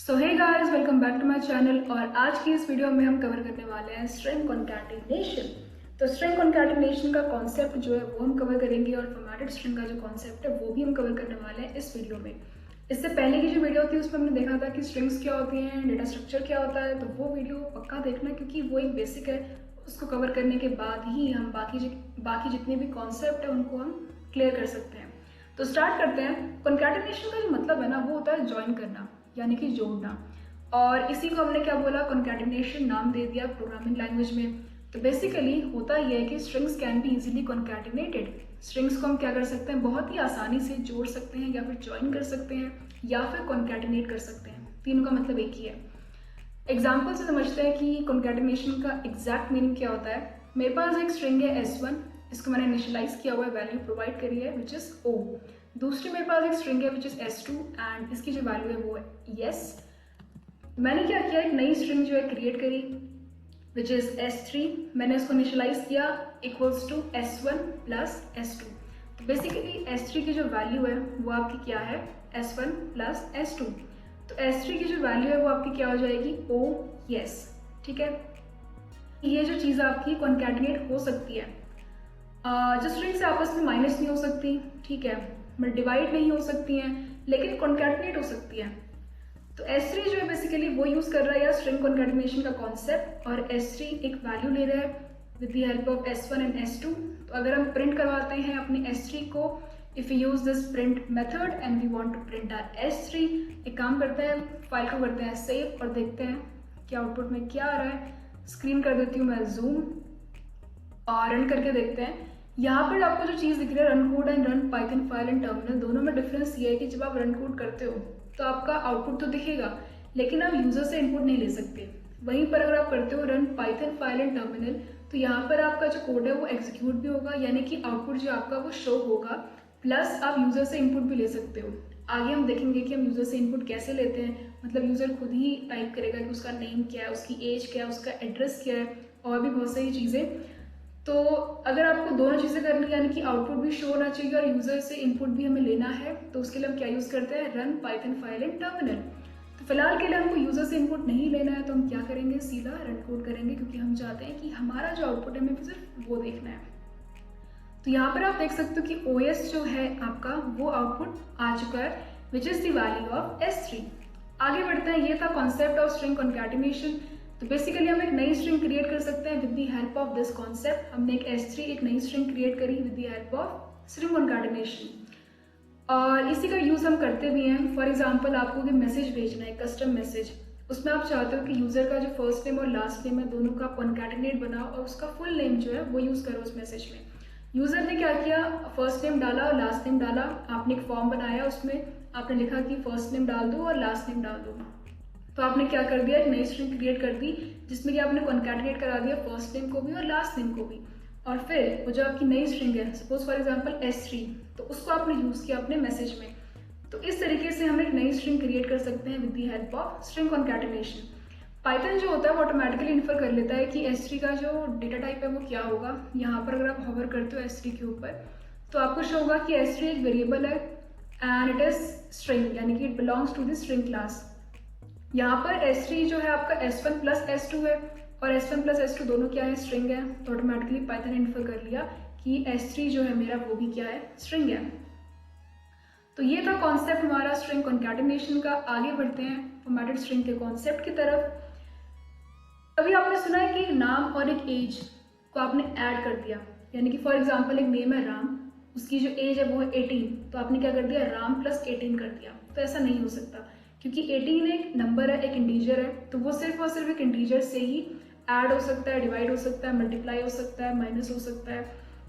So hey guys, welcome back to my channel. और आज की इस वीडियो में हम कवर करने वाले हैं स्ट्रिंग कॉन्कैटिनेशन। तो स्ट्रिंग कॉन्कैटिनेशन का कॉन्सेप्ट जो है वो हम कवर करेंगे और फॉर्मेटेड स्ट्रिंग का जो कॉन्सेप्ट है वो भी हम कवर करने वाले हैं इस वीडियो में। इससे पहले की जो वीडियो थी उसमें हमने देखा था कि स्ट्रिंग्स क्या होती हैं, डेटा स्ट्रक्चर क्या होता है, तो वो वीडियो पक्का देखना क्योंकि वो एक बेसिक है। उसको कवर करने के बाद ही हम बाकी जितने भी कॉन्सेप्ट है उनको हम क्लियर कर सकते हैं। तो स्टार्ट करते हैं। कॉन्कैटिनेशन का जो मतलब है ना वो होता है ज्वाइन करना, यानी कि जोड़ना। और इसी को हमने क्या बोला, कॉन्कैटिनेशन नाम दे दिया प्रोग्रामिंग लैंग्वेज में। तो बेसिकली होता यह है कि strings can be easily concatenated. Strings को हम क्या कर सकते हैं, बहुत ही आसानी से जोड़ सकते हैं या फिर ज्वाइन कर सकते हैं या फिर कॉन्कैटिनेट कर सकते हैं। तीनों का मतलब एक ही है। एग्जाम्पल से समझते हैं कि कॉन्कैटिनेशन का एग्जैक्ट मीनिंग क्या होता है। मेरे पास एक स्ट्रिंग है S1, इसको मैंने इनिशियलाइज किया हुआ है, वैल्यू प्रोवाइड करी है विच इज O। दूसरी मेरे पास एक स्ट्रिंग है विच इज S2 एंड इसकी जो वैल्यू है वो है yes। मैंने क्या किया, एक नई स्ट्रिंग जो है क्रिएट करी विच इज S3। मैंने इसको इनिशियलाइज किया equals to S1 plus S2। तो बेसिकली S3 की जो वैल्यू है वो आपकी क्या है, S1 प्लस S2। तो S3 की जो वैल्यू है वो आपकी क्या हो जाएगी, O yes। ठीक है, ये जो चीज़ आपकी कॉन्कैटिनेट हो सकती है। जो स्ट्रिंग्स आपस में माइनस नहीं हो सकती, ठीक है, बट डिवाइड नहीं हो सकती हैं, लेकिन कॉन्कैटिनेट हो सकती है। तो S3 जो है बेसिकली वो यूज कर रहा है स्ट्रिंग कॉन्कैटिनेशन का कॉन्सेप्ट, और S3 एक वैल्यू ले रहा है with the help of S1 and S2। तो अगर हम प्रिंट करवाते हैं अपनी S3 को, if you use this print method and we want to print our S3, एक काम करते हैं, फाइल को करते हैं सेव और देखते हैं कि आउटपुट में क्या आ रहा है। स्क्रीन कर देती हूँ मैं जूम और रन करके देखते हैं। यहाँ पर आपको जो चीज़ दिख रही है run code and run Python file and terminal, दोनों में डिफरेंस ये है कि जब आप रन कोड करते हो तो आपका आउटपुट तो दिखेगा लेकिन आप यूजर से इनपुट नहीं ले सकते। वहीं पर अगर आप करते हो run Python file and terminal तो यहाँ पर आपका जो कोड है वो एग्जीक्यूट भी होगा, यानी कि आउटपुट जो आपका वो शो होगा, प्लस आप यूजर से इनपुट भी ले सकते हो। आगे हम देखेंगे कि हम यूजर से इनपुट कैसे लेते हैं, मतलब यूजर खुद ही टाइप करेगा कि उसका नेम क्या है, उसकी एज क्या है, उसका एड्रेस क्या है और भी बहुत सारी चीज़ें। तो अगर आपको दोनों चीज़ें करनी है, यानी कि आउटपुट भी शो होना चाहिए और यूजर से इनपुट भी हमें लेना है, तो उसके लिए हम क्या यूज़ करते हैं, run Python file and terminal. तो फिलहाल के लिए हमको यूजर से इनपुट नहीं लेना है, तो हम क्या करेंगे, सीधा रन कोड करेंगे, क्योंकि हम चाहते हैं कि हमारा जो आउटपुट है हमें सिर्फ वो देखना है। तो यहाँ पर आप देख सकते हो कि OS जो है आपका वो आउटपुट आ चुका है which is the value of S3। आगे बढ़ते हैं, ये था कॉन्सेप्ट ऑफ स्ट्रिंग कॉन्कैटिनेशन। तो बेसिकली हम एक नई स्ट्रिंग क्रिएट कर सकते हैं with the help of this concept. हमने एक S3 एक नई स्ट्रिंग क्रिएट करी with the help of string concatenation, और इसी का यूज हम करते भी हैं। फॉर एग्जांपल आपको कोई मैसेज भेजना है, कस्टम मैसेज, उसमें आप चाहते हो कि यूजर का जो फर्स्ट नेम और लास्ट नेम है दोनों का कॉन्कैटिनेट बनाओ और उसका फुल नेम जो है वो यूज करो उस मैसेज में। यूजर ने क्या किया, फर्स्ट नेम डाला और लास्ट नेम डाला, आपने एक फॉर्म बनाया, उसमें आपने लिखा कि फर्स्ट नेम डाल दो और लास्ट नेम डाल दो। तो आपने क्या कर दिया, एक नई स्ट्रिंग क्रिएट कर दी जिसमें कि आपने कॉन्कैटिनेट करा दिया फर्स्ट नेम को भी और लास्ट नेम को भी। और फिर वो जो आपकी नई स्ट्रिंग है, सपोज फॉर एग्जांपल S3, तो उसको आपने यूज किया अपने मैसेज में। तो इस तरीके से हम एक नई स्ट्रिंग क्रिएट कर सकते हैं with the help of string concatenation. Python जो होता है वो ऑटोमेटिकली इन्फर कर लेता है कि S3 का जो डेटा टाइप है वो क्या होगा। यहाँ पर अगर आप हॉवर करते हो S3 के ऊपर तो आपको शो होगा कि S3 एक वेरिएबल है एंड इट इज स्ट्रिंग, यानी कि it belongs to the string class. यहाँ पर S3 जो है आपका S1 प्लस S2 है और S1 प्लस S2 दोनों क्या है, स्ट्रिंग है। तो ऑटोमेटिकली पाइथन ने इन्फर कर लिया कि S3 जो है मेरा वो भी क्या है, स्ट्रिंग है। तो ये था कॉन्सेप्ट हमारा स्ट्रिंग कॉन्कैटिनेशन का। आगे बढ़ते हैं फॉर्मेटेड स्ट्रिंग के कॉन्सेप्ट की तरफ। कभी आपने सुना है कि एक नाम और एक एज को आपने ऐड कर दिया, यानी कि फॉर एग्जांपल एक नेम है राम, उसकी जो एज है वो है 18, तो आपने क्या कर दिया, राम प्लस 18 कर दिया। तो ऐसा नहीं हो सकता क्योंकि 18 एक नंबर है, एक इंटीजर है, तो वो सिर्फ और सिर्फ एक इंटीजर से ही ऐड हो सकता है, डिवाइड हो सकता है, मल्टीप्लाई हो सकता है, माइनस हो सकता है।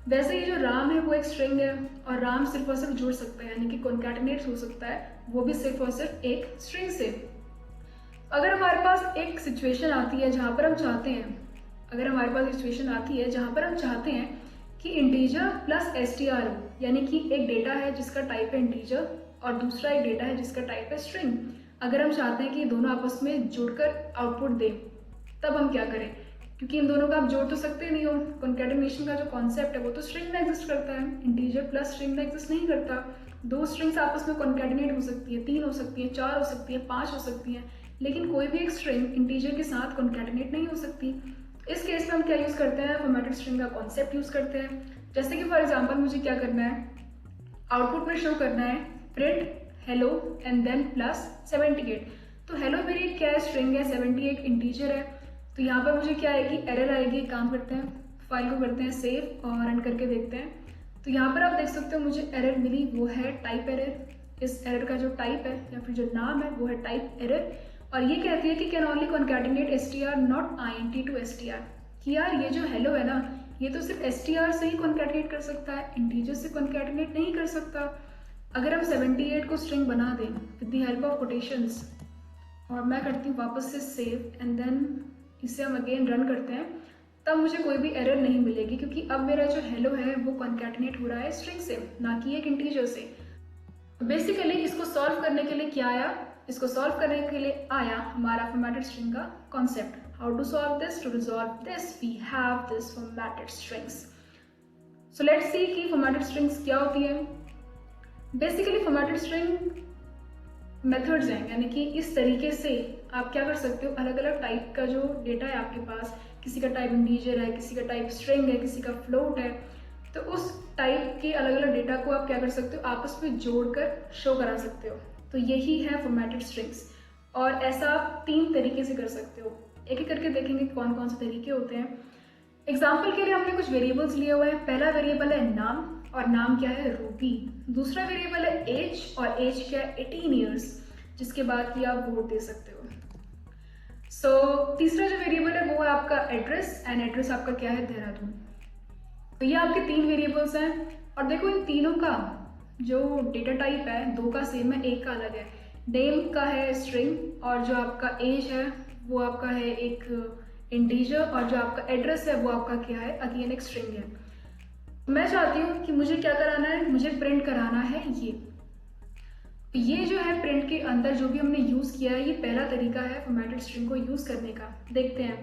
वैसे ही जो राम है वो एक स्ट्रिंग है और राम सिर्फ और सिर्फ जुड़ सकता है, यानी कि कॉन्कैटिनेट हो सकता है, वो भी सिर्फ और सिर्फ एक स्ट्रिंग से। अगर हमारे पास एक सिचुएशन आती है जहाँ पर हम चाहते हैं, कि इंटीजर प्लस str हो, यानी कि एक डेटा है जिसका टाइप है इंटीजर और दूसरा एक डेटा है जिसका टाइप है स्ट्रिंग। अगर हम चाहते हैं कि दोनों आपस में जुड़कर आउटपुट दें, तब हम क्या करें, क्योंकि इन दोनों का आप जोड़ तो सकते नहीं हो। कॉन्कैटिनेशन का जो कॉन्सेप्ट है वो तो स्ट्रिंग में एग्जिस्ट करता है, इंटीजर प्लस स्ट्रिंग में एग्जिस्ट नहीं करता। दो स्ट्रिंग्स आपस में कॉन्कैटिनेट हो सकती है, 3 हो सकती है, 4 हो सकती है, 5 हो सकती है, लेकिन कोई भी एक स्ट्रिंग इंटीजर के साथ कॉन्कैटिनेट नहीं हो सकती। इस केस में हम क्या यूज़ करते हैं, फॉर्मेटेड स्ट्रिंग का कॉन्सेप्ट यूज़ करते हैं। जैसे कि फॉर एग्जांपल मुझे क्या करना है, आउटपुट में शो करना है print hello and then plus 78। तो हेलो मेरी क्या है, स्ट्रिंग है, 78 इंटीजर है। तो यहाँ पर मुझे क्या आएगी, एरर आएगी। काम करते हैं, फाइल को करते हैं सेव और रन करके देखते हैं। तो यहाँ पर आप देख सकते हो मुझे एरर मिली, वो है टाइप एरर। इस एरर का जो टाइप है या फिर जो नाम है वो है टाइप एरर, और ये कहती है कि can only concatenate str not int to str, कि यार ये जो हेलो है ना, ये तो सिर्फ str से ही कॉन्कैटिनेट कर सकता है, इंटीजर से कॉन्कैटिनेट नहीं कर सकता। अगर हम 78 को स्ट्रिंग बना दें with the help of quotations, और मैं करती हूँ वापस से सेव एंड देन इसे हम अगेन रन करते हैं, तब मुझे कोई भी एरर नहीं मिलेगी, क्योंकि अब मेरा जो हेलो है वो कॉन्कैटिनेट हो रहा है स्ट्रिंग से, ना कि एक इंटीजर से। बेसिकली इसको सॉल्व करने के लिए क्या आया, इसको सॉल्व करने के लिए आया हमारा फॉर्मेटेड स्ट्रिंग का concept. How to solve this, to resolve this we have this formatted strings. So let's see कि फॉर्मेटेड स्ट्रिंग्स क्या होती है। बेसिकली फॉर्मेटेड स्ट्रिंग मेथड्स हैं, यानी कि इस तरीके से आप क्या कर सकते हो, अलग अलग टाइप का जो डेटा है आपके पास, किसी का टाइप इंटीजर है, किसी का टाइप स्ट्रिंग है, किसी का फ्लोट है, तो उस टाइप के अलग अलग डेटा को आप क्या कर सकते हो, आपस में जोड़कर शो करा सकते हो। तो यही है फॉर्मेटेड स्ट्रिंग्स, और ऐसा आप 3 तरीके से कर सकते हो। एक एक करके देखेंगे कौन कौन से तरीके होते हैं। एग्जाम्पल के लिए हमने कुछ वेरिएबल्स लिए हुए हैं। पहला वेरिएबल है नाम, और नाम क्या है, रूबी। दूसरा वेरिएबल है एज, और एज क्या है, 18 ईयर्स, जिसके बाद कि आप वोट दे सकते हो। तीसरा जो वेरिएबल है वो है आपका एड्रेस, एंड एड्रेस आपका क्या है, देहरादून। तो ये आपके 3 वेरिएबल्स हैं, और देखो इन तीनों का जो डेटा टाइप है 2 का सेम है, 1 का अलग है। नेम का है स्ट्रिंग, और जो आपका एज है वो आपका है एक इंटीजर, और जो आपका एड्रेस है वो आपका क्या है, अगेन एक स्ट्रिंग है। मैं चाहती हूँ कि मुझे क्या कराना है, मुझे प्रिंट कराना है ये जो है प्रिंट के अंदर जो भी हमने यूज़ किया है, ये पहला तरीका है फॉर्मेटेड स्ट्रिंग को यूज़ करने का। देखते हैं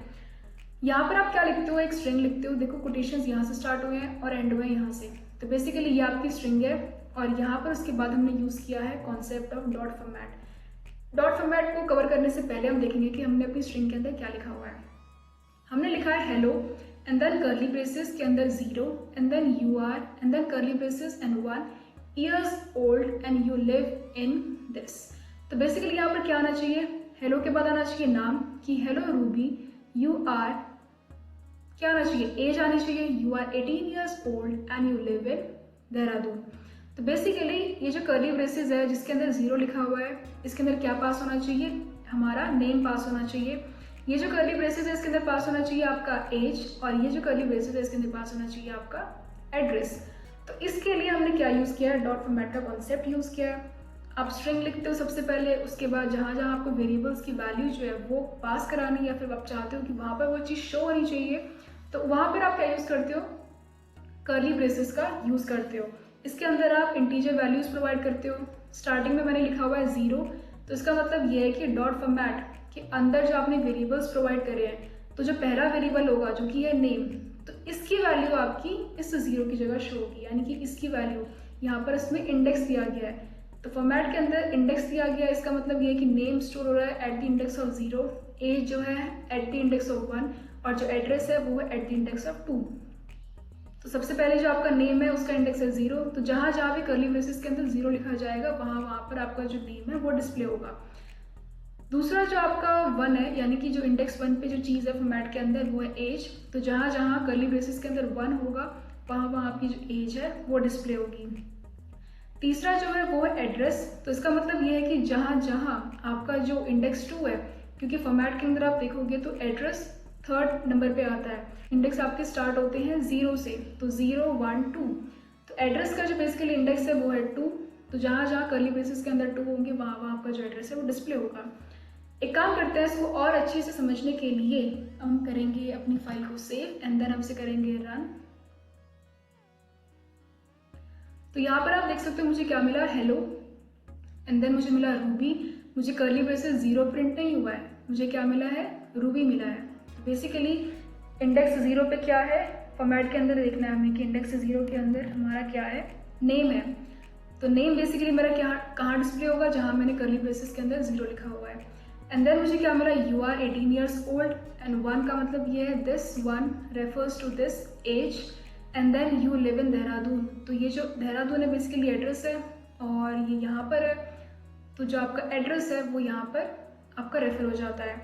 यहाँ पर आप क्या लिखते हो, एक स्ट्रिंग लिखते हो। देखो कोटेशंस यहाँ से स्टार्ट हुए हैं और एंड हुए यहाँ से। तो बेसिकली ये आपकी स्ट्रिंग है, और यहाँ पर उसके बाद हमने यूज़ किया है concept of dot format. Dot format को कवर करने से पहले हम देखेंगे कि हमने अपनी स्ट्रिंग के अंदर क्या लिखा हुआ है। हमने लिखा है hello and then curly braces के अंदर 0 and then you are and then curly braces and 1 years old and you live in this। तो बेसिकली यहाँ पर क्या आना चाहिए, हेलो के बाद आना चाहिए नाम, कि हेलो रूबी यू आर, क्या आना चाहिए, एज आनी चाहिए, you are 18 years old and you live in Dehradun. तो बेसिकली ये जो कर्ली ब्रेसेस है जिसके अंदर 0 लिखा हुआ है, इसके अंदर क्या पास होना चाहिए, हमारा नेम पास होना चाहिए। ये जो कर्ली ब्रेसेस है इसके अंदर पास होना चाहिए आपका एज, और ये जो कर्ली ब्रेसेस है इसके अंदर पास होना चाहिए आपका एड्रेस। तो इसके लिए हमने क्या यूज़ किया है, डॉट फॉर्मेट का कॉन्सेप्ट यूज़ किया है। आप स्ट्रिंग लिखते हो सबसे पहले, उसके बाद जहाँ जहाँ आपको वेरिएबल्स की वैल्यू जो है वो पास करानी, या फिर आप चाहते हो कि वहाँ पर वो चीज़ शो होनी चाहिए, तो वहाँ पर आप क्या यूज़ करते हो, कर्ली ब्रेसेस का यूज़ करते हो। इसके अंदर आप इंटीजर वैल्यूज़ प्रोवाइड करते हो। स्टार्टिंग में मैंने लिखा हुआ है 0, तो इसका मतलब ये है कि डॉट फॉर्मेट के अंदर जो आपने वेरिएबल्स प्रोवाइड करे हैं, तो जो पहला वेरिएबल होगा जो कि है नेम, तो इसकी वैल्यू आपकी इस 0 की जगह शो होगी, यानी कि इसकी वैल्यू यहाँ पर इसमें इंडेक्स दिया गया है। तो फॉर्मेट के अंदर इंडेक्स दिया गया है, इसका मतलब ये है कि नेम स्टोर हो रहा है at the index of 0, age जो है एट द इंडेक्स ऑफ 1, और जो एड्रेस है वो है एट द इंडेक्स ऑफ 2। तो सबसे पहले जो आपका नेम है उसका इंडेक्स है 0, तो जहाँ जहाँ भी कर्ली ब्रेसेस के अंदर 0 लिखा जाएगा वहाँ पर आपका जो नेम है वो डिस्प्ले होगा। दूसरा जो आपका 1 है, यानी कि जो इंडेक्स 1 पे जो चीज़ है फॉर्मेट के अंदर वो है एज, तो जहाँ जहाँ कर्ली ब्रेसेस के अंदर 1 होगा वहाँ आपकी जो एज है वो डिस्प्ले होगी। तीसरा जो है वो है एड्रेस, तो इसका मतलब ये है कि जहाँ जहाँ आपका जो इंडेक्स 2 है, क्योंकि फॉर्मेट के अंदर आप देखोगे तो एड्रेस 3rd नंबर पे आता है, इंडेक्स आपके स्टार्ट होते हैं 0 से, तो 0 1 2, तो एड्रेस का जो बेसिकली इंडेक्स है वो है 2, तो जहाँ जहाँ कर्ली ब्रेसेस के अंदर 2 होंगे वहाँ आपका जो एड्रेस है वो डिस्प्ले होगा। एक काम करते हैं, इसको और अच्छे से समझने के लिए हम करेंगे अपनी फाइल को सेव एंड देन हमसे करेंगे रन। तो यहाँ पर आप देख सकते हो मुझे क्या मिला, हेलो एंड देन मुझे मिला रूबी। मुझे कर्ली ब्रेसेस 0 प्रिंट नहीं हुआ है, मुझे क्या मिला है, रूबी मिला है। तो बेसिकली इंडेक्स 0 पे क्या है, फॉर्मेट के अंदर देखना है हमें कि इंडेक्स 0 के अंदर हमारा क्या है, नेम है। तो नेम बेसिकली मेरा क्या कहाँ डिस्प्ले होगा, जहाँ मैंने कर्ली ब्रेसेस के अंदर 0 लिखा हुआ है। एंड देन मुझे क्या मिला, you are 18 years old, and 1 का मतलब ये है this 1 refers to this age, and then you live in Dehradun. तो ये जो देहरादून है बेसिकली एड्रेस है और ये यहाँ पर है, तो जो आपका एड्रेस है वो यहाँ पर आपका रेफर हो जाता है।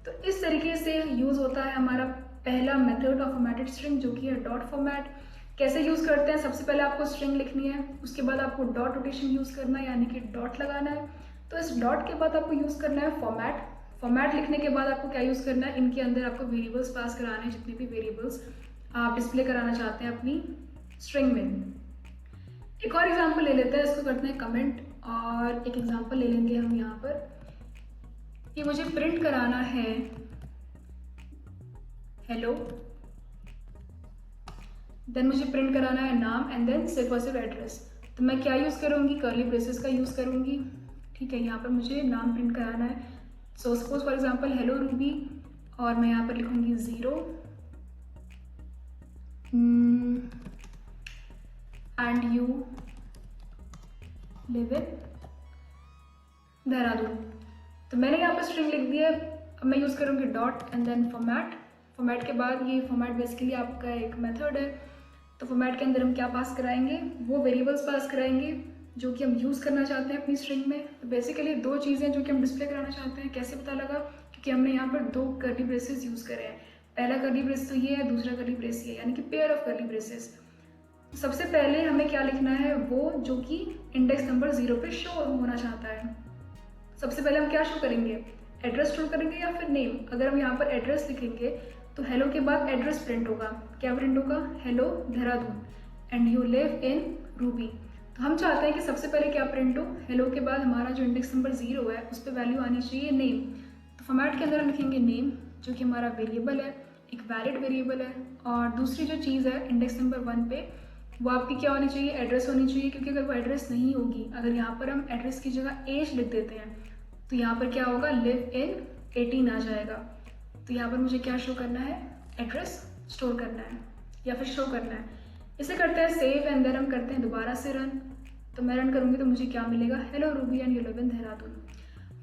तो इस तरीके से यूज़ होता है हमारा पहला मेथड ऑफ फॉर्मेटेड स्ट्रिंग जो कि है डॉट फॉर्मेट। कैसे यूज़ करते हैं, सबसे पहले आपको स्ट्रिंग लिखनी है, उसके बाद आपको डॉट रोटेशन यूज़ करना है यानी कि डॉट लगाना है। तो इस डॉट के बाद आपको यूज़ करना है फॉर्मेट। फॉर्मेट लिखने के बाद आपको क्या यूज़ करना है, इनके अंदर आपको वेरिएबल्स पास कराने हैं, जितने भी वेरिएबल्स आप डिस्प्ले कराना चाहते हैं अपनी स्ट्रिंग में। एक और एग्जांपल ले लेते हैं, इसको करते हैं कमेंट, और एक एग्जांपल ले लेंगे हम यहाँ पर कि मुझे प्रिंट कराना है हेलो, देन मुझे प्रिंट कराना है नाम एंड देन सिर्फ और सिर्फ एड्रेस। तो मैं क्या यूज़ करूँगी, कर्ली ब्रेसेस का यूज़ करूँगी। ठीक है, यहाँ पर मुझे नाम प्रिंट कराना है, so suppose for example hello Ruby, और मैं यहाँ पर लिखूँगी 0 and you live in Dehradun. तो मैंने यहाँ पर स्ट्रिंग लिख दिया। अब मैं यूज़ करूँगी dot and then format. Format के बाद ये फॉर्मेट बेसिकली आपका एक मेथड है। तो फॉर्मेट के अंदर हम क्या पास कराएंगे, वो वेरिएबल्स पास कराएंगे जो कि हम यूज़ करना चाहते हैं अपनी स्ट्रिंग में। तो बेसिकली दो चीज़ें जो कि हम डिस्प्ले कराना चाहते हैं। कैसे पता लगा, क्योंकि हमने यहाँ पर दो कर्ली ब्रेसेस यूज़ करे हैं। पहला कर्ली ब्रेस तो ये है, दूसरा कर्ली ब्रेस ये, यानी कि पेयर ऑफ कर्ली ब्रेसेस। सबसे पहले हमें क्या लिखना है, वो जो कि इंडेक्स नंबर 0 पे शो होना चाहता है। सबसे पहले हम क्या शो करेंगे, एड्रेस शो करेंगे या फिर नेम। अगर हम यहाँ पर एड्रेस लिखेंगे तो हेलो के बाद एड्रेस प्रिंट होगा। क्या प्रिंट होगा, hello Dehradun and you live in Ruby. तो हम चाहते हैं कि सबसे पहले क्या प्रिंट हो, हेलो के बाद हमारा जो इंडेक्स नंबर 0 है उस पर वैल्यू आनी चाहिए नेम। तो फॉर्मेट के अंदर हम लिखेंगे नेम, जो कि हमारा वेरिएबल है, एक वैलिड वेरिएबल है। और दूसरी जो चीज़ है इंडेक्स नंबर 1 पे, वो आपकी क्या होनी चाहिए, एड्रेस होनी चाहिए। क्योंकि अगर वो एड्रेस नहीं होगी, अगर यहाँ पर हम एड्रेस की जगह एज लिख देते हैं तो यहाँ पर क्या होगा, लिव इन 18 आ जाएगा। तो यहाँ पर मुझे क्या शो करना है, एड्रेस स्टोर करना है या फिर शो करना है। इसे करते हैं सेव एंड देन हम करते हैं दोबारा से रन। तो मैं रन करूँगी तो मुझे क्या मिलेगा, hello Ruby and you live in Dehradun.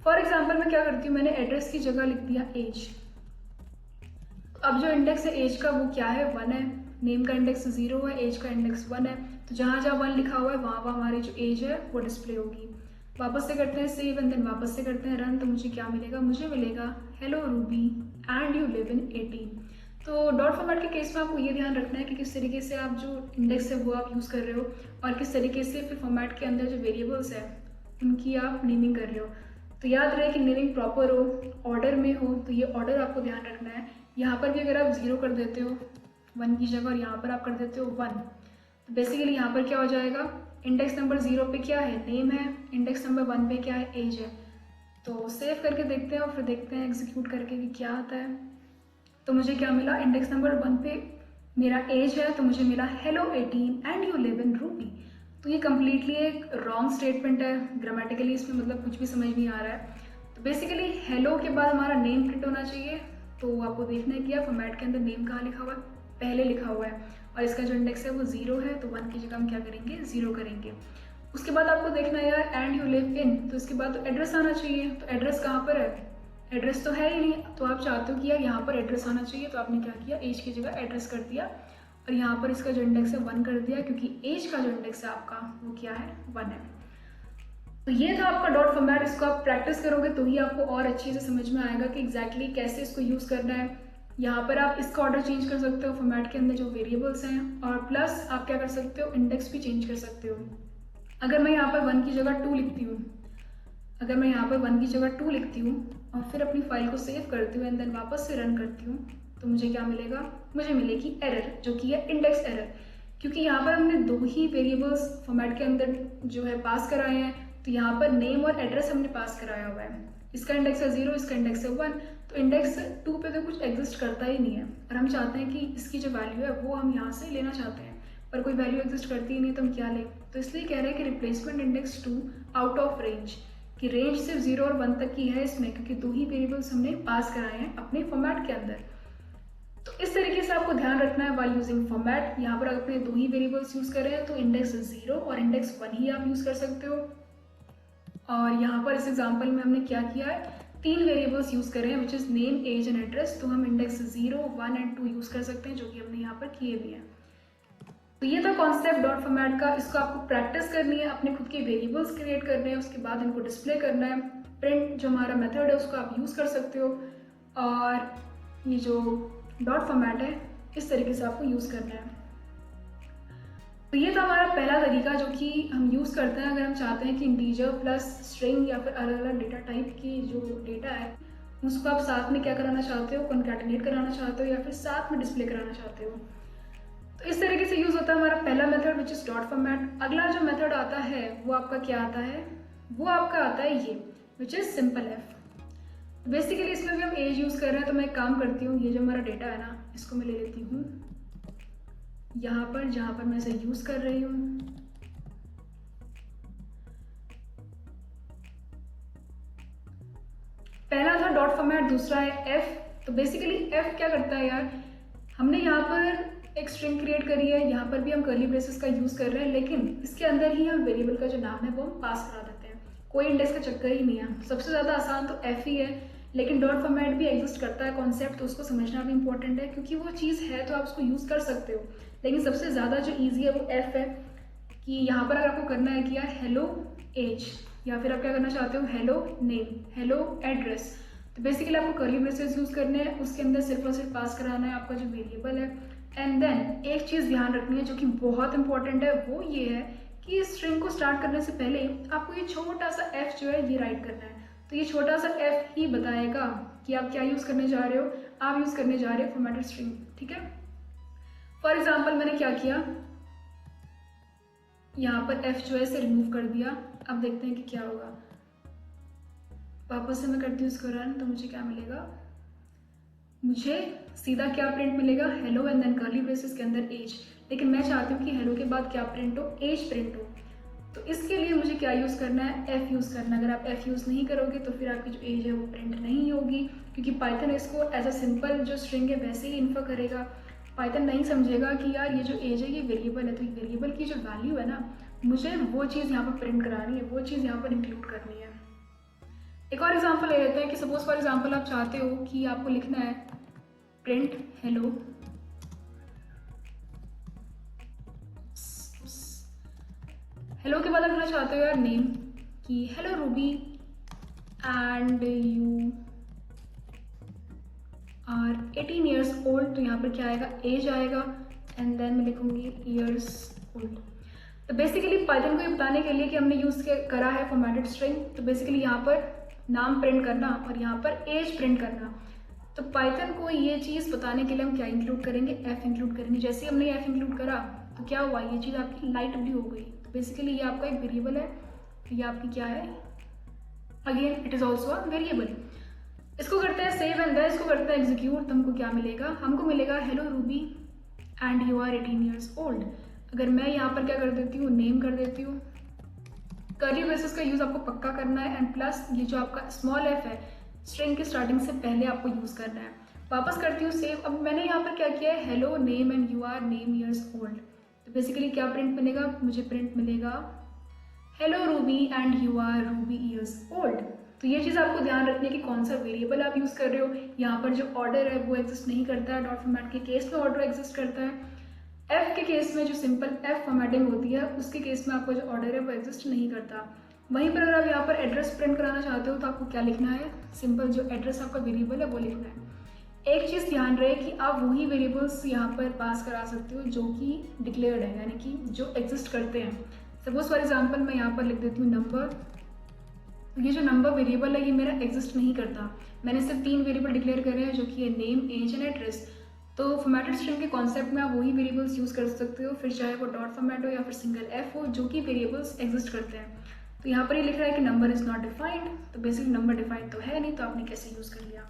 For example मैं क्या करती हूँ, मैंने एड्रेस की जगह लिख दिया एज। अब जो इंडेक्स है एज का वो क्या है, 1 है। नेम का इंडेक्स 0 है, एज का इंडेक्स 1 है। तो जहाँ जहाँ 1 लिखा हुआ है वहाँ हमारी जो एज है वो डिस्प्ले होगी। वापस से करते हैं सेव एंड देन वापस से करते हैं रन। तो मुझे क्या मिलेगा, मुझे मिलेगा hello Ruby and you live इन 18। तो डॉट फॉर्मेट के केस में आपको ये ध्यान रखना है कि किस तरीके से आप जो इंडेक्स है वो आप यूज़ कर रहे हो और किस तरीके से फिर फॉर्मेट के अंदर जो वेरिएबल्स है उनकी आप नेमिंग कर रहे हो। तो याद रहे कि नेमिंग प्रॉपर हो, ऑर्डर में हो। तो ये ऑर्डर आपको ध्यान रखना है। यहाँ पर भी अगर आप 0 कर देते हो 1 की जगह और यहाँ पर आप कर देते हो 1, तो बेसिकली यहाँ पर क्या हो जाएगा, इंडेक्स नंबर 0 पे क्या है, नेम है, इंडेक्स नंबर 1 पे क्या है, एज है। तो सेव करके देखते हैं और फिर देखते हैं एग्जीक्यूट करके कि क्या आता है। तो मुझे क्या मिला, इंडेक्स नंबर 1 पे मेरा एज है तो मुझे मिला hello 18 and you live in Ruby. तो ये कम्प्लीटली एक रॉन्ग स्टेटमेंट है, ग्रामेटिकली इसमें मतलब कुछ भी समझ नहीं आ रहा है। तो बेसिकली हेलो के बाद हमारा नेम प्रिंट होना चाहिए। तो आपको देखना है कि फॉर्मेट के अंदर नेम कहाँ लिखा हुआ है, पहले लिखा हुआ है, और इसका जो इंडेक्स है वो 0 है। तो 1 की जगह हम क्या करेंगे, 0 करेंगे। उसके बाद आपको देखना है यार एंड यू लिव इन, तो इसके बाद तो एड्रेस आना चाहिए। तो एड्रेस कहाँ पर है, एड्रेस तो है ही नहीं। तो आप चाहते हो कि यार यहाँ पर एड्रेस आना चाहिए, तो आपने क्या किया, एज की जगह एड्रेस कर दिया और यहाँ पर इसका जो इंडेक्स है 1 कर दिया, क्योंकि एज का जो इंडेक्स है आपका वो क्या है, 1 है। तो ये था आपका डॉट फॉर्मेट। इसको आप प्रैक्टिस करोगे तो ही आपको और अच्छे से समझ में आएगा कि एग्जैक्टली कैसे इसको यूज़ करना है। यहाँ पर आप इसका ऑर्डर चेंज कर सकते हो फॉर्मेट के अंदर जो वेरिएबल्स हैं, और प्लस आप क्या कर सकते हो, इंडेक्स भी चेंज कर सकते हो। अगर मैं यहाँ पर 1 की जगह 2 लिखती हूँ, अगर मैं यहाँ पर 1 की जगह 2 लिखती हूँ और फिर अपनी फाइल को सेव करती हूँ एंड देन वापस से रन करती हूँ, तो मुझे क्या मिलेगा, मुझे मिलेगी एरर, जो कि है इंडेक्स एरर। क्योंकि यहाँ पर हमने दो ही वेरिएबल्स फॉर्मेट के अंदर जो है पास कराए हैं। तो यहाँ पर नेम और एड्रेस हमने पास कराया हुआ है। इसका इंडेक्स है 0, इसका इंडेक्स है 1। तो इंडेक्स 2 पे तो कुछ एग्जिस्ट करता ही नहीं है, और हम चाहते हैं कि इसकी जो वैल्यू है वो हम यहाँ से लेना चाहते हैं, पर कोई वैल्यू एग्जिस्ट करती ही नहीं, तो हम क्या लें। तो इसलिए कह रहे हैं कि replacement index 2 out of range, कि रेंज सिर्फ 0 और 1 तक की है इसमें, क्योंकि दो ही वेरिएबल्स हमने पास कराए हैं अपने फॉर्मेट के अंदर। तो इस तरीके से आपको ध्यान रखना है वाइल यूजिंग फॉर्मेट। यहाँ पर अपने दो ही वेरिएबल्स यूज कर रहे हैं तो इंडेक्स 0 और इंडेक्स 1 ही आप यूज कर सकते हो। और यहाँ पर इस एग्जांपल में हमने क्या किया है, तीन वेरिएबल्स यूज़ कर रहे हैं which is name, age and address, तो हम इंडेक्स 0, 1 एंड 2 यूज़ कर सकते हैं, जो कि हमने यहाँ पर किए भी हैं। तो ये था कॉन्सेप्ट डॉट फॉर्मेट का। इसको आपको प्रैक्टिस करनी है, अपने खुद के वेरिएबल्स क्रिएट करने हैं, उसके बाद इनको डिस्प्ले करना है। प्रिंट जो हमारा मेथड है उसको आप यूज़ कर सकते हो, और ये जो डॉट फॉर्मेट है इस तरीके से आपको यूज़ करना है। तो ये था हमारा पहला तरीका जो कि हम यूज़ करते हैं अगर हम चाहते हैं कि इंटीजर प्लस स्ट्रिंग या फिर अलग अलग डेटा टाइप की जो डेटा है उसको आप साथ में क्या कराना चाहते हो, कॉन्कैटिनेट कराना चाहते हो या फिर साथ में डिस्प्ले कराना चाहते हो। तो इस तरीके से यूज़ होता है हमारा पहला method which is dot format. अगला जो मेथड आता है वो आपका क्या आता है, वो आपका आता है ये which is simple F. Basically इसमें भी हम एज यूज़ कर रहे हैं, तो मैं एक काम करती हूँ, ये जो हमारा डेटा है ना इसको मैं ले लेती हूँ यहाँ पर जहाँ पर मैं इसे यूज़ कर रही हूँ। पहला था डॉट फॉर्मेट, दूसरा है एफ। तो बेसिकली एफ क्या करता है यार, हमने यहाँ पर एक स्ट्रिंग क्रिएट करी है, यहाँ पर भी हम कर्ली ब्रेसेस का यूज़ कर रहे हैं, लेकिन इसके अंदर ही हम वेरिएबल का जो नाम है वो हम पास करा देते हैं। कोई इंडेक्स का चक्कर ही नहीं है। सबसे ज़्यादा आसान तो एफ ही है, लेकिन डॉट फॉर्मेट भी एग्जिस्ट करता है कॉन्सेप्ट, तो उसको समझना भी इंपॉर्टेंट है क्योंकि वो चीज़ है तो आप उसको यूज़ कर सकते हो। लेकिन सबसे ज़्यादा जो ईजी है वो एफ है, कि यहाँ पर अगर आपको करना है कि यार हेलो एज, या फिर आप क्या करना चाहते हो हेलो नेम, हेलो एड्रेस, तो बेसिकली आपको कर्ली ब्रेसेस यूज़ करने हैं, उसके अंदर सिर्फ और सिर्फ पास कराना है आपका जो वेरिएबल है। एंड देन एक चीज़ ध्यान रखनी है जो कि बहुत इंपॉर्टेंट है, वो ये है कि इस स्ट्रिंग को स्टार्ट करने से पहले आपको ये छोटा सा एफ जो है ये राइट करना है। तो ये छोटा सा एफ ही बताएगा कि आप क्या यूज़ करने जा रहे हो। आप यूज़ करने जा रहे हो फॉर्मेटेड स्ट्रिंग, ठीक है। फॉर एग्जाम्पल मैंने क्या किया, यहाँ पर एफ जो है इसे रिमूव कर दिया। अब देखते हैं कि क्या होगा। वापस से मैं करती हूँ इसको रन, तो मुझे क्या मिलेगा, मुझे सीधा क्या प्रिंट मिलेगा, hello and then curly braces के अंदर एज। लेकिन मैं चाहती हूँ कि हेलो के बाद क्या प्रिंट हो, एज प्रिंट हो। तो इसके लिए मुझे क्या यूज़ करना है, एफ यूज़ करना है। अगर आप एफ यूज़ नहीं करोगे तो फिर आपकी जो एज है वो प्रिंट नहीं होगी, क्योंकि पाइथन इसको एज अ सिंपल जो स्ट्रिंग है वैसे ही इन्फर करेगा। पाइथन नहीं समझेगा कि यार ये जो एज है ये वेरिएबल है, तो ये वेरिएबल की जो वैल्यू है ना, मुझे वो चीज़ यहाँ पर प्रिंट करानी है, वो चीज़ यहाँ पर इंक्लूड करनी है। एक और एग्जांपल ले लेते हैं कि सपोज फॉर एग्जांपल आप चाहते हो कि आपको लिखना है प्रिंट हेलो, हेलो के बाद आप लिखना चाहते हो यार नेम, कि hello Ruby and you are 18 years old. तो यहाँ पर क्या आएगा, एज आएगा, एंड देन मैं लिखूंगी ईयर्स ओल्ड। तो बेसिकली पाइथन को ये बताने के लिए कि हमने यूज़ करा है फॉर्मेटेड स्ट्रिंग, तो बेसिकली यहाँ पर नाम प्रिंट करना और यहाँ पर एज प्रिंट करना। तो पाइथन को ये चीज़ बताने के लिए हम क्या इंक्लूड करेंगे, एफ इंक्लूड करेंगे। जैसे ही हमने एफ इंक्लूड करा तो क्या हुआ, ये चीज़ आपकी लाइट ब्लू हो गई। तो बेसिकली ये आपका एक वेरिएबल है, तो ये आपकी क्या है, again it is also a variable. इसको करते हैं सेव एंड इसको करते हैं एग्जीक्यूट। तो हमको क्या मिलेगा, हमको मिलेगा hello Ruby and you are 18 years old. अगर मैं यहाँ पर क्या कर देती हूँ, नेम कर देती हूँ। कर्ली ब्रेसेस का यूज़ आपको पक्का करना है, एंड प्लस ये जो आपका स्मॉल एफ है स्ट्रिंग की स्टार्टिंग से पहले आपको यूज़ करना है। वापस करती हूँ सेव। अब मैंने यहाँ पर क्या किया है, hello name and you are name years old. तो बेसिकली क्या प्रिंट मिलेगा, मुझे प्रिंट मिलेगा hello Ruby and you are Ruby years old. तो ये चीज़ आपको ध्यान रखनी है कि कौन सा वेरिएबल आप यूज़ कर रहे हो। यहाँ पर जो ऑर्डर है वो एग्जिस्ट नहीं करता है, डॉट फॉर्मेट के केस में ऑर्डर एग्जिस्ट करता है। एफ के केस में जो सिंपल एफ फॉर्मेटिंग होती है उसके केस में आपका जो ऑर्डर है वो एग्जिस्ट नहीं करता। वहीं पर अगर आप यहाँ पर एड्रेस प्रिंट कराना चाहते हो तो आपको क्या लिखना है, सिंपल जो एड्रेस आपका वेरिएबल है वो लिखना है। एक चीज़ ध्यान रहे कि आप वही वेरिएबल्स यहाँ पर पास करा सकते हो जो कि डिक्लेयर्ड है, यानी कि जो एग्जिस्ट करते हैं। सपोज फॉर एग्जाम्पल मैं यहाँ पर लिख देती हूँ नंबर। ये जो नंबर वेरिएबल है ये मेरा एग्जिस्ट नहीं करता, मैंने सिर्फ 3 वेरिएबल डिक्लेयर करे हैं जो कि है नेम, एज एंड एड्रेस। तो फॉर्मेटेड स्ट्रिंग के कॉन्सेप्ट में आप वही वेरिएबल्स यूज़ कर सकते हो, फिर चाहे वो डॉट फॉर्मेट हो या फिर सिंगल एफ हो, जो कि वेरिएबल्स एग्जिस्ट करते हैं। तो यहाँ पर ये लिख रहा है कि नंबर इज़ नॉट डिफाइंड, तो बेसिकली नंबर डिफाइंड तो है नहीं, तो आपने कैसे यूज़ कर लिया।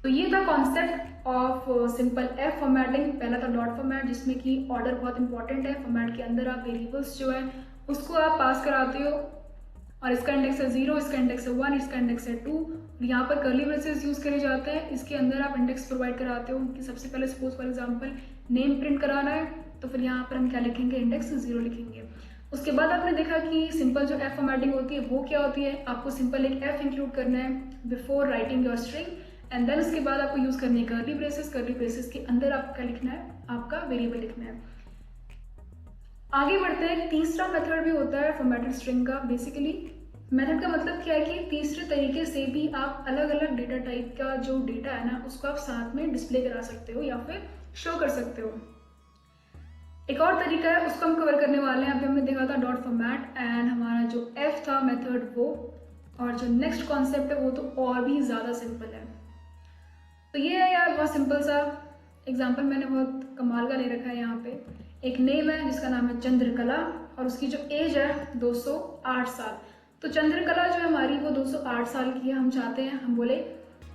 तो ये था concept of simple F formatting. पहला था डॉट फॉर्मेट जिसमें कि ऑर्डर बहुत इंपॉर्टेंट है। फॉर्मेट के अंदर आप वेरिएबल्स जो है उसको आप पास कराते हो, और इसका इंडेक्स है 0, इसका इंडेक्स है 1, इसका इंडेक्स है 2। यहाँ पर कर्ली ब्रेसेस यूज़ करे जाते हैं, इसके अंदर आप इंडेक्स प्रोवाइड कराते हो कि सबसे पहले suppose for example name print कराना है, तो फिर यहाँ पर हम क्या लिखेंगे, इंडेक्स 0 लिखेंगे। उसके बाद आपने देखा कि सिंपल जो एफ फॉर्मेटिंग होती है वो क्या होती है, आपको सिंपल एक एफ इंक्लूड करना है before writing your string, and then उसके बाद आपको यूज करनी है कर्ली ब्रेसेस। कर्ली ब्रेसेस के अंदर आपको क्या लिखना है, आपका वेरिएबल लिखना है। आगे बढ़ते हैं, तीसरा मेथड भी होता है फॉर्मेटेड स्ट्रिंग का। बेसिकली मेथड का मतलब क्या है कि तीसरे तरीके से भी आप अलग अलग डेटा टाइप का जो डेटा है ना उसको आप साथ में डिस्प्ले करा सकते हो या फिर शो कर सकते हो। एक और तरीका है, उसको हम कवर करने वाले हैं। अभी हमने देखा था डॉट फॉर्मेट एंड हमारा जो एफ था मेथड वो, और जो नेक्स्ट कॉन्सेप्ट है वो तो और भी ज़्यादा सिंपल है। तो ये है यार बहुत सिंपल सा एग्जाम्पल, मैंने बहुत कमाल का ले रखा है। यहाँ पे एक नेम है जिसका नाम है चंद्रकला और उसकी जो एज है 208 साल। तो चंद्रकला जो है हमारी वो 208 साल की है। हम चाहते हैं, हम बोले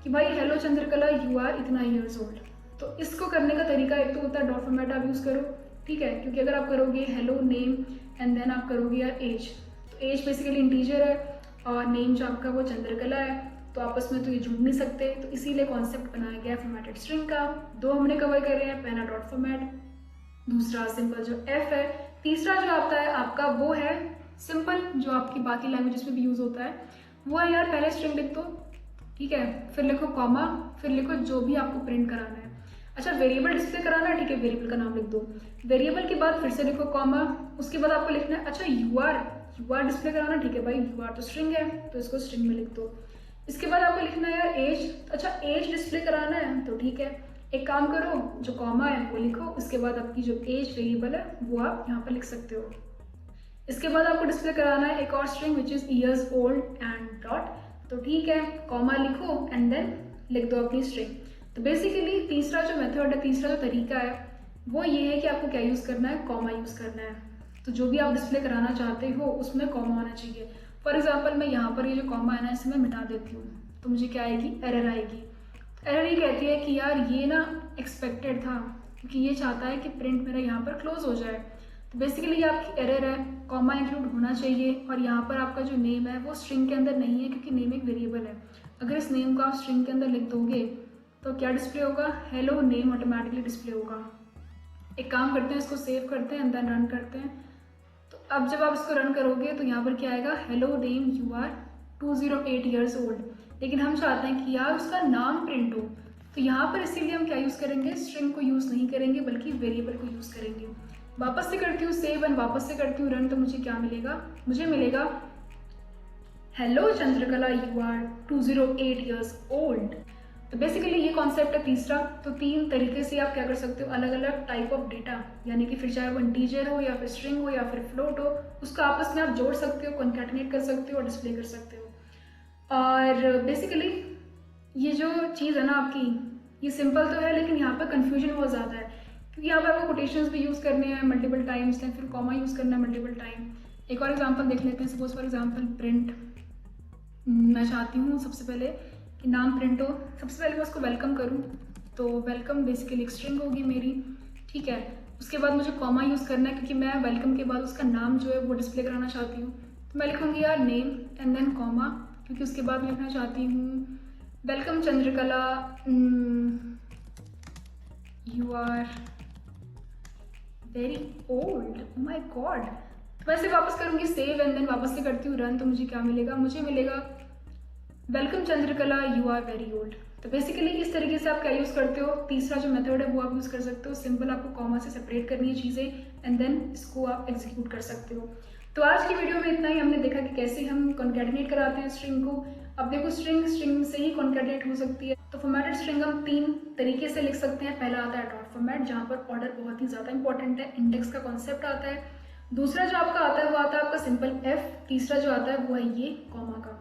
कि भाई हेलो चंद्रकला यू आर इतना ईयर्स ओल्ड। तो इसको करने का तरीका एक तो होता है डॉट फॉर्मेट आप यूज़ करो, ठीक है, क्योंकि अगर आप करोगे हेलो नेम एंड देन आप करोगे यार एज, तो एज बेसिकली इंटीजर है और नेम जो आपका वो चंद्रकला है, तो आपस में तो ये जुड़ नहीं सकते। तो इसीलिए कॉन्सेप्ट बनाया गया फॉर्मेटेड स्ट्रिंग का। दो हमने कवर करे हैं, पहला डॉट फॉर्मेट, दूसरा सिंपल जो एफ है, तीसरा जो आता है आपका वो है सिंपल जो आपकी बाकी लैंग्वेजेस में भी यूज होता है वो है यार पहले स्ट्रिंग लिख दो, ठीक है, फिर लिखो कॉमा, फिर लिखो जो भी आपको प्रिंट कराना है। अच्छा वेरिएबल डिस्प्ले कराना है, ठीक है, वेरिएबल का नाम लिख दो, वेरिएबल के बाद फिर से लिखो कॉमा, उसके बाद आपको लिखना है अच्छा यू आर डिस्प्ले कराना, ठीक है भाई यू आर तो स्ट्रिंग है तो इसको स्ट्रिंग में लिख दो। इसके बाद आपको लिखना है यार एज, अच्छा एज डिस्प्ले कराना है तो ठीक है, एक काम करो जो कॉमा है वो लिखो, उसके बाद आपकी जो एज वेरिएबल है वो आप यहाँ पर लिख सकते हो। इसके बाद आपको डिस्प्ले कराना है एक और string which is years old and dot, तो ठीक है कॉमा लिखो एंड देन लिख दो अपनी स्ट्रिंग। तो बेसिकली तीसरा जो मेथड है, तीसरा जो तरीका है वो ये है कि आपको क्या यूज़ करना है, कॉमा यूज़ करना है। तो जो भी आप डिस्प्ले कराना चाहते हो उसमें कॉमा होना चाहिए। फॉर एग्जाम्पल मैं यहाँ पर ये जो कॉमा है ना इसे मैं मिटा देती हूँ तो मुझे क्या आएगी, एरर आएगी। एरर ये कहती है कि यार ये ना एक्सपेक्टेड था क्योंकि ये चाहता है कि प्रिंट मेरा यहाँ पर क्लोज हो जाए। तो बेसिकली ये आपकी एरर है, कॉमा इंक्लूड होना चाहिए। और यहाँ पर आपका जो नेम है वो स्ट्रिंग के अंदर नहीं है क्योंकि नेम एक वेरिएबल है। अगर इस नेम को आप स्ट्रिंग के अंदर लिख दोगे तो क्या डिस्प्ले होगा, हेलो नेम ऑटोमेटिकली डिस्प्ले होगा। एक काम करते हैं, इसको सेव करते हैं एंड देन रन करते हैं। तो अब जब आप इसको रन करोगे तो यहाँ पर क्या आएगा, hello name you are 208 years old. लेकिन हम चाहते हैं कि यार उसका नाम प्रिंट हो, तो यहाँ पर इसीलिए हम क्या यूज़ करेंगे, स्ट्रिंग को यूज़ नहीं करेंगे बल्कि वेरिएबल को यूज़ करेंगे। वापस से करती हूँ सेव एंड वापस से करती हूँ रन, तो मुझे क्या मिलेगा, मुझे मिलेगा hello Chandrakala you are 208 years old. तो बेसिकली ये कॉन्सेप्ट है तीसरा। तो तीन तरीके से आप क्या कर सकते हो, अलग अलग टाइप ऑफ डेटा, यानी कि फिर चाहे वो इंटीजर हो या फिर स्ट्रिंग हो या फिर फ्लोट हो, उसको आपस में आप जोड़ सकते हो, कॉन्कैटिनेट कर सकते हो और डिस्प्ले कर सकते हो। और बेसिकली ये जो चीज़ है ना आपकी, ये सिंपल तो है लेकिन यहाँ पर कन्फ्यूजन बहुत ज़्यादा है क्योंकि यहाँ पर आपको कोटेशंस भी यूज़ करने हैं मल्टीपल टाइम्स हैं, फिर कॉमा यूज़ करना है मल्टीपल टाइम। एक और एग्जांपल देख लेते हैं। सपोज फॉर एग्जांपल प्रिंट, मैं चाहती हूँ सबसे पहले कि नाम प्रिंट हो। सबसे पहले मैं उसको वेलकम करूँ तो वेलकम बेसिकली एक स्ट्रिंग होगी मेरी, ठीक है। उसके बाद मुझे कॉमा यूज़ करना है क्योंकि मैं वेलकम के बाद उसका नाम जो है वो डिस्प्ले कराना चाहती हूँ। तो मैं लिखूँगी यार नेम एंड देन कॉमा, क्योंकि उसके बाद मैं लिखना चाहती हूँ welcome Chandrakala you are very old, oh my god. तो वैसे वापस करूँगी सेव एंड देन वापस से करती हूँ रन, तो मुझे क्या मिलेगा, मुझे मिलेगा welcome Chandrakala you are very old. तो बेसिकली इस तरीके से आप क्या यूज़ करते हो, तीसरा जो मेथड है वो आप यूज़ कर सकते हो। सिंपल आपको कॉमा से सेपरेट करनी है चीज़ें एंड देन इसको आप एग्जीक्यूट कर सकते हो। तो आज की वीडियो में इतना ही। हमने देखा कि कैसे हम कॉन्कैटिनेट कराते हैं स्ट्रिंग को। अब देखो स्ट्रिंग से ही कॉन्कैटिनेट हो सकती है। तो फॉर्मेटेड स्ट्रिंग हम तीन तरीके से लिख सकते हैं। पहला आता है डॉट फॉर्मेट, जहाँ पर ऑर्डर बहुत ही ज़्यादा इंपॉर्टेंट है, इंडेक्स का कॉन्सेप्ट आता है। दूसरा जो आपका आता है वो आता है आपका सिंपल एफ। तीसरा जो आता है वो है ये कॉमा का।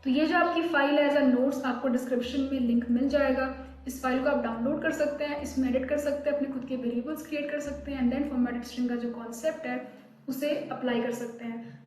तो ये जो आपकी फाइल है एज अ नोट्स, आपको डिस्क्रिप्शन में लिंक मिल जाएगा। इस फाइल को आप डाउनलोड कर सकते हैं, इसमें एडिट कर सकते हैं, अपने खुद के वेरिएबल्स क्रिएट कर सकते हैं एंड देन फॉर्मेटेड स्ट्रिंग का जो कॉन्सेप्ट है उसे अप्लाई कर सकते हैं।